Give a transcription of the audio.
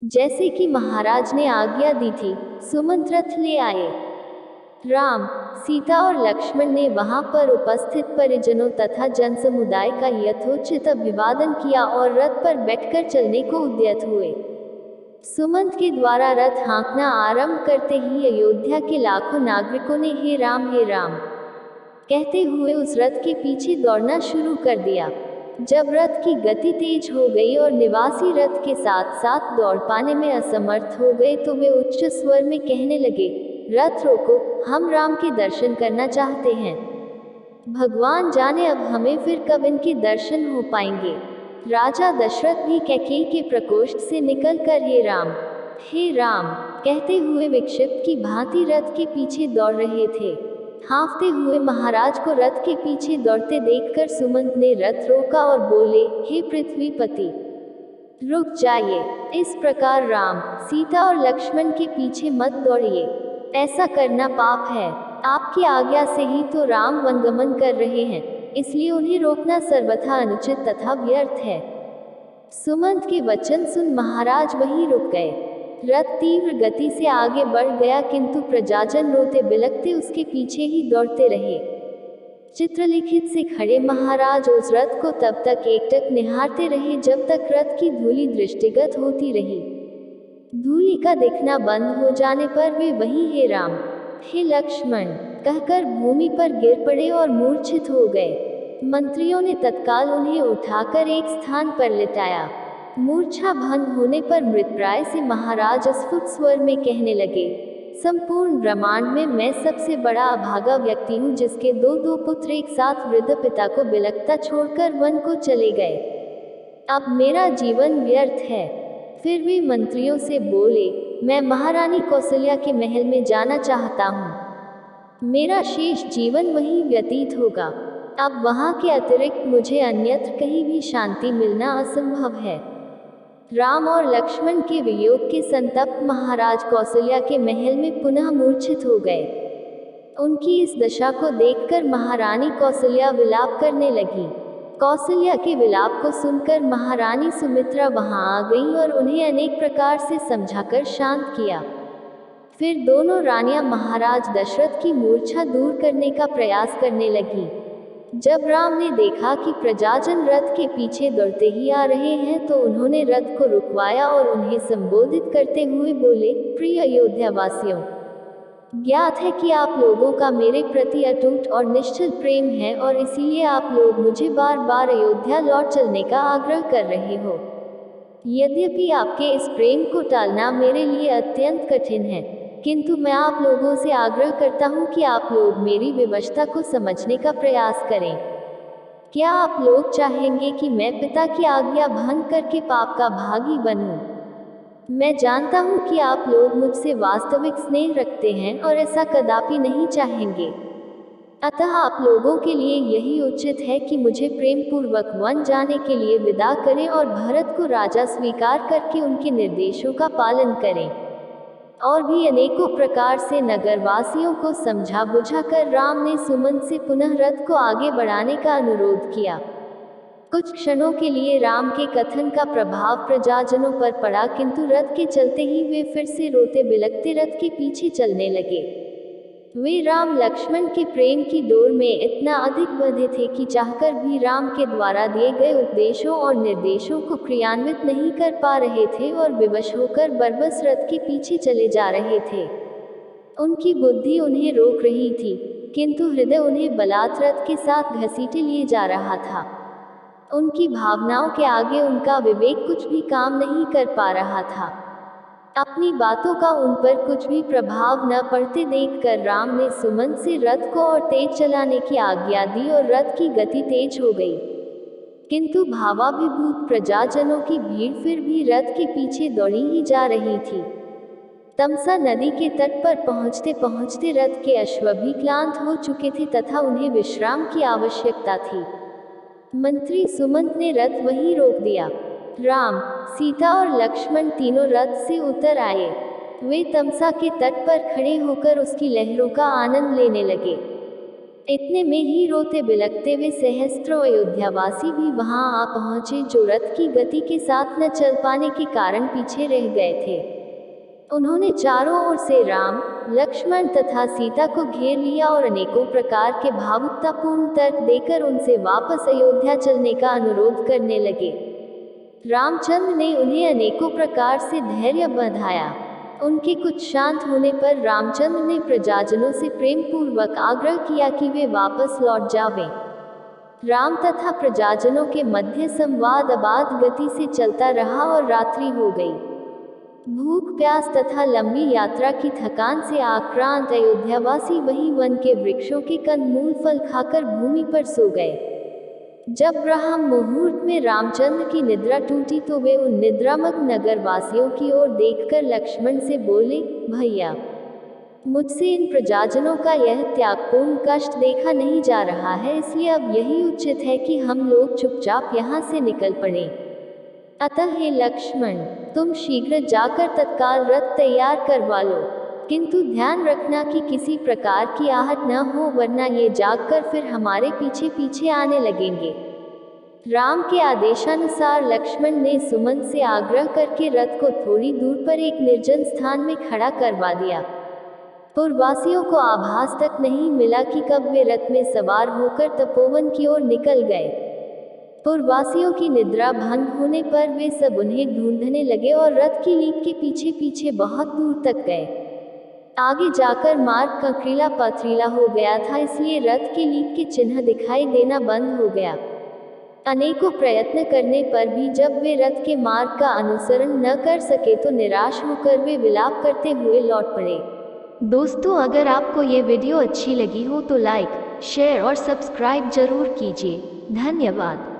जैसे कि महाराज ने आज्ञा दी थी। सुमंत रथ ले आए। राम, सीता और लक्ष्मण ने वहां पर उपस्थित परिजनों तथा जनसमुदाय का यथोचित अभिवादन किया और रथ पर बैठकर चलने को उद्यत हुए। सुमंत के द्वारा रथ हाँकना आरंभ करते ही अयोध्या के लाखों नागरिकों ने हे राम कहते हुए उस रथ के पीछे दौड़ना शुरू कर दिया। जब रथ की गति तेज हो गई और निवासी रथ के साथ साथ दौड़ पाने में असमर्थ हो गए तो वे उच्च स्वर में कहने लगे, रथ रोको, हम राम के दर्शन करना चाहते हैं। भगवान जाने अब हमें फिर कब इनके दर्शन हो पाएंगे। राजा दशरथ भी कैकेयी के प्रकोष्ठ से निकलकर हे राम कहते हुए विक्षिप्त की भांति रथ के पीछे दौड़ रहे थे। हाँफते हुए महाराज को रथ के पीछे दौड़ते देखकर सुमंत ने रथ रोका और बोले, हे पृथ्वीपति, रुक जाइए। इस प्रकार राम, सीता और लक्ष्मण के पीछे मत दौड़िए। ऐसा करना पाप है। आपकी आज्ञा से ही तो राम वनगमन कर रहे हैं, इसलिए उन्हें रोकना सर्वथा अनुचित तथा व्यर्थ है। सुमंत के वचन सुन महाराज वहीं रुक गए। रथ तीव्र गति से आगे बढ़ गया किंतु प्रजाजन रोते बिलखते उसके पीछे ही दौड़ते रहे। चित्रलिखित से खड़े महाराज उस रथ को तब तक एकटक निहारते रहे जब तक रथ की धूलि दृष्टिगत होती रही। धूलि का दिखना बंद हो जाने पर वे वहीं हे राम, हे लक्ष्मण कहकर भूमि पर गिर पड़े और मूर्छित हो गए। मंत्रियों ने तत्काल उन्हें उठाकर एक स्थान पर लिटाया। मूर्छा भंग होने पर मृतप्राय से महाराज अस्फुट स्वर में कहने लगे, संपूर्ण ब्रह्मांड में मैं सबसे बड़ा अभागा व्यक्ति हूँ जिसके दो पुत्र एक साथ वृद्ध पिता को बिलखता छोड़कर वन को चले गए। अब मेरा जीवन व्यर्थ है। फिर वे मंत्रियों से बोले, मैं महारानी कौशल्या के महल में जाना चाहता हूँ। मेरा शेष जीवन वहीं व्यतीत होगा। अब वहाँ के अतिरिक्त मुझे अन्यत्र कहीं भी शांति मिलना असंभव है। राम और लक्ष्मण के वियोग के संतप्त महाराज कौशल्या के महल में पुनः मूर्छित हो गए। उनकी इस दशा को देखकर महारानी कौशल्या विलाप करने लगी। कौशल्या के विलाप को सुनकर महारानी सुमित्रा वहां आ गईं और उन्हें अनेक प्रकार से समझाकर शांत किया। फिर दोनों रानियां महाराज दशरथ की मूर्छा दूर करने का प्रयास करने लगी। जब राम ने देखा कि प्रजाजन रथ के पीछे दौड़ते ही आ रहे हैं तो उन्होंने रथ को रुकवाया और उन्हें संबोधित करते हुए बोले, प्रिय अयोध्यावासियों, ज्ञात है कि आप लोगों का मेरे प्रति अटूट और निश्चल प्रेम है और इसीलिए आप लोग मुझे बार बार अयोध्या लौट चलने का आग्रह कर रहे हो। यद्यपि आपके इस प्रेम को टालना मेरे लिए अत्यंत कठिन है, किंतु मैं आप लोगों से आग्रह करता हूं कि आप लोग मेरी विवशता को समझने का प्रयास करें। क्या आप लोग चाहेंगे कि मैं पिता की आज्ञा भंग करके पाप का भागी बनूं? मैं जानता हूं कि आप लोग मुझसे वास्तविक स्नेह रखते हैं और ऐसा कदापि नहीं चाहेंगे। अतः आप लोगों के लिए यही उचित है कि मुझे प्रेम पूर्वक वन जाने के लिए विदा करें और भरत को राजा स्वीकार करके उनके निर्देशों का पालन करें। और भी अनेकों प्रकार से नगरवासियों को समझा बुझाकर राम ने सुमंत से पुनः रथ को आगे बढ़ाने का अनुरोध किया। कुछ क्षणों के लिए राम के कथन का प्रभाव प्रजाजनों पर पड़ा किंतु रथ के चलते ही वे फिर से रोते बिलखते रथ के पीछे चलने लगे। वे राम लक्ष्मण के प्रेम की डोर में इतना अधिक बंधे थे कि चाहकर भी राम के द्वारा दिए गए उपदेशों और निर्देशों को क्रियान्वित नहीं कर पा रहे थे और विवश होकर बरबस रथ के पीछे चले जा रहे थे। उनकी बुद्धि उन्हें रोक रही थी, किंतु हृदय उन्हें बलात् रथ के साथ घसीटे लिए जा रहा था। उनकी भावनाओं के आगे उनका विवेक कुछ भी काम नहीं कर पा रहा था। अपनी बातों का उन पर कुछ भी प्रभाव न पड़ते देखकर राम ने सुमंत से रथ को और तेज चलाने की आज्ञा दी और रथ की गति तेज हो गई। किंतु भावाभिभूत प्रजाजनों की भीड़ फिर भी रथ के पीछे दौड़ी ही जा रही थी। तमसा नदी के तट पर पहुंचते पहुंचते रथ के अश्व भी क्लांत हो चुके थे तथा उन्हें विश्राम की आवश्यकता थी। मंत्री सुमंत ने रथ वहीं रोक दिया। राम, सीता और लक्ष्मण तीनों रथ से उतर आए। वे तमसा के तट पर खड़े होकर उसकी लहरों का आनंद लेने लगे। इतने में ही रोते बिलखते हुए सहस्त्रों अयोध्यावासी भी वहां आ पहुंचे, जो रथ की गति के साथ न चल पाने के कारण पीछे रह गए थे। उन्होंने चारों ओर से राम, लक्ष्मण तथा सीता को घेर लिया और अनेकों प्रकार के भावुकतापूर्ण तर्क देकर उनसे वापस अयोध्या चलने का अनुरोध करने लगे। रामचंद्र ने उन्हें अनेकों प्रकार से धैर्य बंधाया। उनके कुछ शांत होने पर रामचंद्र ने प्रजाजनों से प्रेम पूर्वक आग्रह किया कि वे वापस लौट जावें। राम तथा प्रजाजनों के मध्य संवाद अबाध गति से चलता रहा और रात्रि हो गई। भूख प्यास तथा लंबी यात्रा की थकान से आक्रांत अयोध्यावासी वहीं वन के वृक्षों के कंदमूल फल खाकर भूमि पर सो गए। जब ब्रह्म मुहूर्त में रामचंद्र की निद्रा टूटी तो वे उन निद्रामग्न नगरवासियों की ओर देखकर लक्ष्मण से बोले, भैया, मुझसे इन प्रजाजनों का यह त्यागपूर्ण कष्ट देखा नहीं जा रहा है, इसलिए अब यही उचित है कि हम लोग चुपचाप यहाँ से निकल पड़े। अतः हे लक्ष्मण, तुम शीघ्र जाकर तत्काल रथ तैयार करवा लो, किंतु ध्यान रखना कि किसी प्रकार की आहट न हो, वरना ये जागकर फिर हमारे पीछे पीछे आने लगेंगे। राम के आदेशानुसार लक्ष्मण ने सुमंत से आग्रह करके रथ को थोड़ी दूर पर एक निर्जन स्थान में खड़ा करवा दिया। पुरवासियों को आभास तक नहीं मिला कि कब वे रथ में सवार होकर तपोवन की ओर निकल गए। पुरवासियों की निद्रा भंग होने पर वे सब उन्हें ढूंढने लगे और रथ की लीक के पीछे पीछे बहुत दूर तक गए। आगे जाकर मार्ग ककरीला पथरीला हो गया था, इसलिए रथ के लीक के चिन्ह दिखाई देना बंद हो गया। अनेकों प्रयत्न करने पर भी जब वे रथ के मार्ग का अनुसरण न कर सके तो निराश होकर वे विलाप करते हुए लौट पड़े। दोस्तों, अगर आपको ये वीडियो अच्छी लगी हो तो लाइक, शेयर और सब्सक्राइब जरूर कीजिए। धन्यवाद।